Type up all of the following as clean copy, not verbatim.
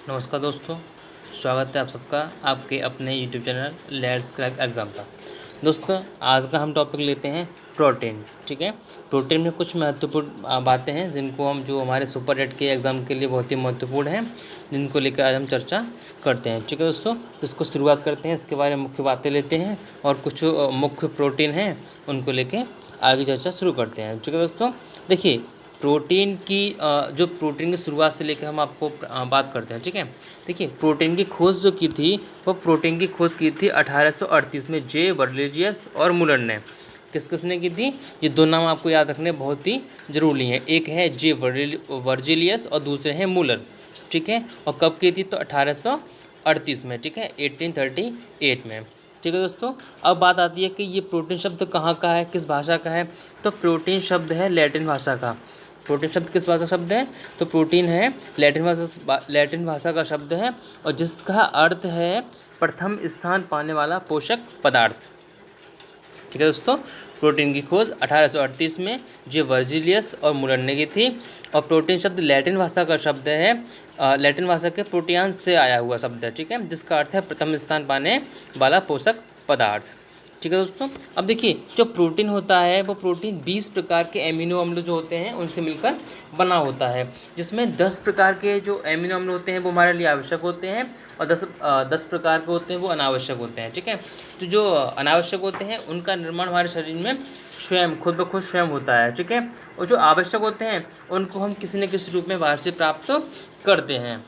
नमस्कार दोस्तों, स्वागत है आप सबका आपके अपने YouTube channel let's crack exam का। दोस्तों, आज का हम टॉपिक लेते हैं प्रोटीन। ठीक है, प्रोटीन में कुछ महत्वपूर्ण बातें हैं जिनको हम जो हमारे सुपर डेट के एग्ज़ाम के लिए बहुत ही महत्वपूर्ण हैं, जिनको लेकर आज हम चर्चा करते हैं। ठीक है दोस्तों, इसको शुरुआत करते हैं, इसके बारे में मुख्य बातें लेते हैं और कुछ मुख्य प्रोटीन हैं उनको लेके आगे चर्चा शुरू करते हैं। ठीक है दोस्तों, देखिए प्रोटीन की जो प्रोटीन की शुरुआत से लेकर हम आपको बात करते हैं। ठीक है, देखिए प्रोटीन की खोज जो की थी वो प्रोटीन की खोज की थी 1838 में जे बर्जेलियस और मुलर ने। किस किसने की थी? ये दो नाम आपको याद रखने बहुत ही ज़रूरी हैं। एक है जे वर्जिलियस और दूसरे हैं मुलर। ठीक है, और कब की थी? तो 1838 में। ठीक है, 1838 में। ठीक है दोस्तों, अब बात आती है कि ये प्रोटीन शब्द कहाँ का है, किस भाषा का है। तो प्रोटीन शब्द है लैटिन भाषा का। प्रोटीन शब्द किस भाषा का शब्द है? तो प्रोटीन है लैटिन भाषा का शब्द है और जिसका अर्थ है प्रथम स्थान पाने वाला पोषक पदार्थ। ठीक है दोस्तों, प्रोटीन की खोज 1838 में जे वर्जिलियस और मुलर ने की थी और प्रोटीन शब्द लैटिन भाषा का शब्द है, लैटिन भाषा के प्रोटियांस से आया हुआ शब्द है। ठीक है, जिसका अर्थ है प्रथम स्थान पाने वाला पोषक पदार्थ। ठीक है दोस्तों, अब देखिए जो प्रोटीन होता है वो प्रोटीन 20 प्रकार के एमिनो अम्ल जो होते हैं उनसे मिलकर बना होता है, जिसमें 10 प्रकार के जो एमिनो अम्ल होते हैं वो हमारे लिए आवश्यक होते हैं और 10 प्रकार के होते हैं वो अनावश्यक होते हैं। ठीक है, तो जो अनावश्यक होते हैं उनका निर्माण हमारे शरीर में स्वयं खुद ब खुद स्वयं होता है। ठीक है, और जो आवश्यक होते हैं उनको हम किसी न किसी रूप में बाहर से प्राप्त करते हैं।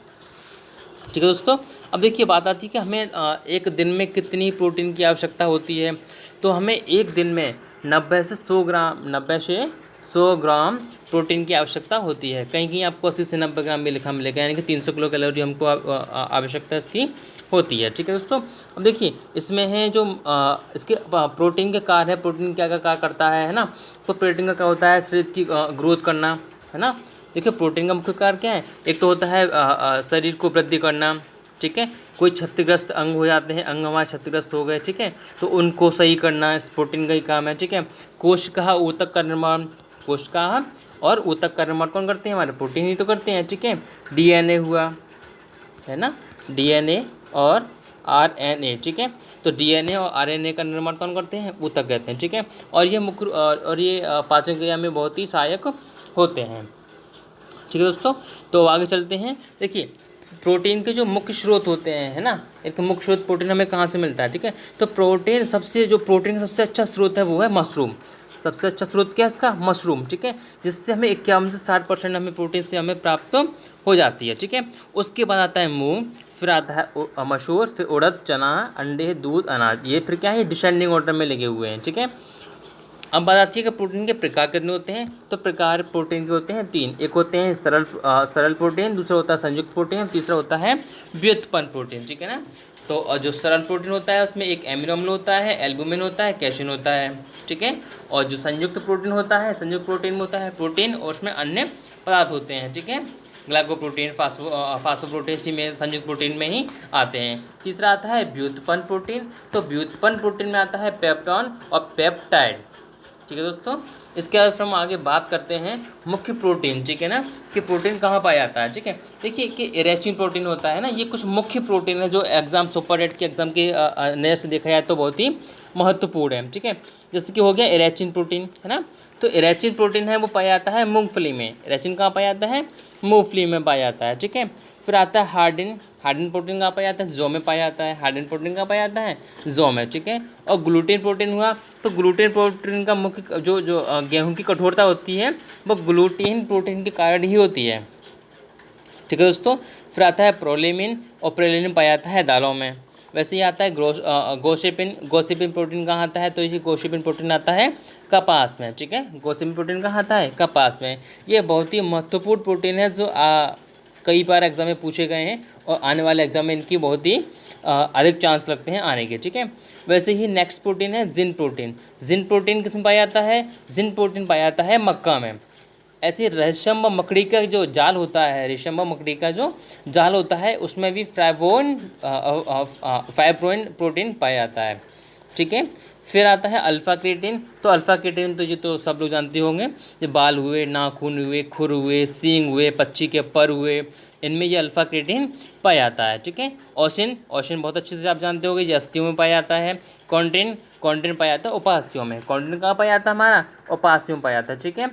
ठीक है दोस्तों, अब देखिए बात आती है कि हमें एक दिन में कितनी प्रोटीन की आवश्यकता होती है। तो हमें एक दिन में 90 से 100 ग्राम प्रोटीन की आवश्यकता होती है। कहीं कहीं आपको 80 से 90 ग्राम भी लिखा मिलेगा, यानी कि 300 किलो कैलोरी हमको आवश्यकता इसकी होती है। ठीक है दोस्तों, अब देखिए इसमें है जो इसके प्रोटीन के कार्य है, प्रोटीन क्या क्या कार्य करता है ना। तो प्रोटीन का क्या होता है? शरीर की ग्रोथ करना, है ना। देखिए प्रोटीन का मुख्य कार्य क्या है? एक तो होता है शरीर को वृद्धि करना। ठीक है, कोई क्षतिग्रस्त अंग हो जाते हैं, अंग हमारे क्षतिग्रस्त हो गए, ठीक है, तो उनको सही करना इस प्रोटीन का ही काम है। ठीक है, कोशिका ऊतक का निर्माण, कोशिका और ऊतक का निर्माण कौन करते हैं? हमारे प्रोटीन ही तो करते हैं। ठीक है, डीएनए हुआ, है ना, डीएनए और आरएनए। ठीक है, तो डीएनए और आरएनए का निर्माण कौन करते हैं? ऊतक कहते हैं। ठीक है, और ये मुख्य और ये पाचन क्रिया में बहुत ही सहायक होते हैं। ठीक है दोस्तों, तो आगे चलते हैं। देखिए प्रोटीन के जो मुख्य स्रोत होते हैं, है ना, एक मुख्य स्रोत प्रोटीन हमें कहाँ से मिलता है? ठीक है, तो प्रोटीन का सबसे अच्छा स्रोत है वो है मशरूम। सबसे अच्छा स्रोत क्या है इसका? मशरूम। ठीक है, जिससे हमें 51 से 60% हमें प्रोटीन से हमें प्राप्त हो जाती है। ठीक है, उसके बाद आता है मूंग, फिर आता है मसूर, फिर उड़द, चना, अंडे, दूध, अनाज। ये फिर क्या है? डिसेंडिंग ऑर्डर में लगे हुए हैं। ठीक है, अब बात आती है कि प्रोटीन के प्रकार कितने होते हैं। तो प्रकार प्रोटीन के होते हैं 3। एक होते हैं सरल प्रोटीन, दूसरा होता है संयुक्त प्रोटीन, तीसरा होता है व्युत्पन्न प्रोटीन। ठीक है ना, तो जो सरल प्रोटीन होता है उसमें एक एमिनो अम्ल होता है, एल्बुमिन होता है, कैसिन होता है। ठीक है, और जो संयुक्त प्रोटीन होता है, संयुक्त प्रोटीन में होता है प्रोटीन और उसमें अन्य पदार्थ होते हैं। ठीक है, ग्लाइकोप्रोटीन, फास्फोप्रोटीन इसी में संयुक्त प्रोटीन में ही आते हैं। तीसरा आता है व्युत्पन्न प्रोटीन, तो व्युत्पन्न प्रोटीन में आता है पेप्टॉन और पेप्टाइड। ठीक है दोस्तों, इसके बाद फिर हम आगे बात करते हैं मुख्य प्रोटीन। ठीक है ना, कि प्रोटीन कहाँ पाया जाता है। ठीक है, देखिए कि इरेचिन प्रोटीन होता है ना, ये कुछ मुख्य प्रोटीन है जो एग्जाम सुपर डेट के एग्जाम के नए से देखा जाए तो बहुत ही महत्वपूर्ण है। ठीक है, जैसे कि हो गया इरेचिन प्रोटीन, है ना, तो इरेचिन प्रोटीन है वो पाया जाता है मूंगफली में। इरेचिन कहाँ पाया जाता है? मूंगफली में पाया जाता है। ठीक है, फिर आता है हार्डिन। हार्डिन प्रोटीन कहाँ पाया जाता है? जौ में पाया जाता है। हार्डिन प्रोटीन कहाँ पाया जाता है? जौ में। ठीक है, और ग्लूटेन प्रोटीन हुआ, तो ग्लूटेन प्रोटीन का मुख्य जो जो गेहूं की कठोरता होती है वो ग्लूटेन प्रोटीन के कारण ही होती है। ठीक है दोस्तों, फिर आता है प्रोलेमिन, और प्रोलेमिन पाया जाता है दालों में। वैसे ही आता है गोसिपिन। गोसिपिन प्रोटीन कहाँ आता है? तो ये गोसिपिन प्रोटीन आता है कपास में। ठीक है, गोसिपिन प्रोटीन कहाँ आता है? कपास में। ये बहुत ही महत्वपूर्ण प्रोटीन है जो कई बार एग्जाम में पूछे गए हैं और आने वाले एग्जाम में इनकी बहुत ही अधिक चांस लगते हैं आने के। ठीक है, वैसे ही नेक्स्ट प्रोटीन है जिन प्रोटीन। जिन प्रोटीन किस में पाया जाता है? जिन प्रोटीन पाया जाता है मक्का में। ऐसे रेशम मकड़ी का जो जाल होता है, रेशम मकड़ी का जो जाल होता है उसमें भी फाइब्रोइन प्रोटीन पाया जाता है। ठीक है। फिर आता है अल्फ़ा क्रिएटिन। तो अल्फ़ा क्रिएटिन तो ये तो सब लोग जानते होंगे, ये बाल हुए, नाखून हुए, खुर हुए, सींग हुए, पक्षी के पर हुए, इनमें ये अल्फ़ा क्रिएटिन पाया जाता है, ठीक है। ओशन, ओशन बहुत अच्छे से आप जानते होंगे, ये अस्थियों में पाया जाता है। कॉन्ड्रिन, कॉन्ड्रिन पाया जाता है उपास्थ्यों में। कॉन्ड्रिन कहाँ पाया जाता है हमारा? उपास्थ्यों में पाया जाता है, ठीक है।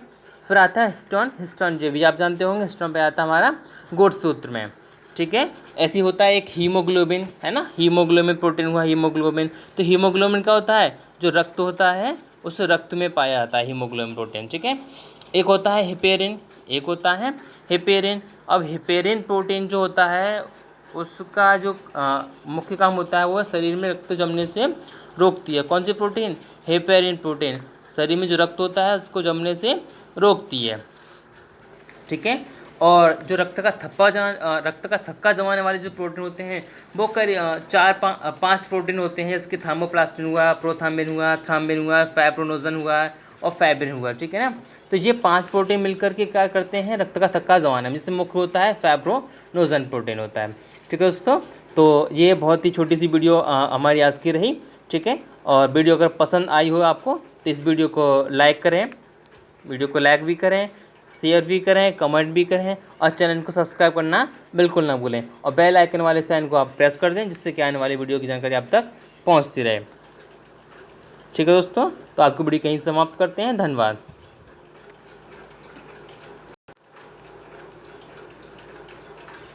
फिर आता है हिस्टोन, हिस्टोन जो भी आप जानते होंगे, हिस्टोन पाया जाता है हमारा गुड़सूत्र में, ठीक है। ऐसे होता है एक हीमोग्लोबिन, है ना, हीमोग्लोबिन प्रोटीन हुआ हीमोग्लोबिन। तो हीमोग्लोबिन क्या होता है? जो रक्त होता है उस रक्त में पाया जाता है हीमोग्लोबिन प्रोटीन, ठीक है। एक होता है हेपेरिन, एक होता है हेपेरिन। अब हेपेरिन प्रोटीन जो होता है उसका जो मुख्य काम होता है वो शरीर में रक्त जमने से रोकती है। कौन सी प्रोटीन? हेपेरिन प्रोटीन शरीर में जो रक्त होता है उसको जमने से रोकती है, ठीक है। और जो रक्त का थक्का जमाने वाले जो प्रोटीन होते हैं वो करीब 4-5 प्रोटीन होते हैं, जैसे कि थार्मोप्लास्टिन हुआ, प्रोथाम्बिन हुआ, थ्राम्बिन हुआ, फाइब्रोनोजन हुआ और फाइब्रिन हुआ, ठीक है ना। तो ये 5 प्रोटीन मिलकर के क्या करते हैं? रक्त का थक्का जमाने में। जिससे मुख्य होता है फाइब्रोनोजन प्रोटीन होता है, ठीक है दोस्तों। तो ये बहुत ही छोटी सी वीडियो हमारी आज की रही, ठीक है। और वीडियो अगर पसंद आई हो आपको तो इस वीडियो को लाइक करें, वीडियो को लाइक भी करें, शेयर भी करें, कमेंट भी करें और चैनल को सब्सक्राइब करना बिल्कुल ना भूलें। और बेल आइकन वाले साइन को आप प्रेस कर दें जिससे कि आने वाली वीडियो की जानकारी आप तक पहुंचती रहे, ठीक है दोस्तों। तो आज को वीडियो कहीं समाप्त करते हैं। धन्यवाद।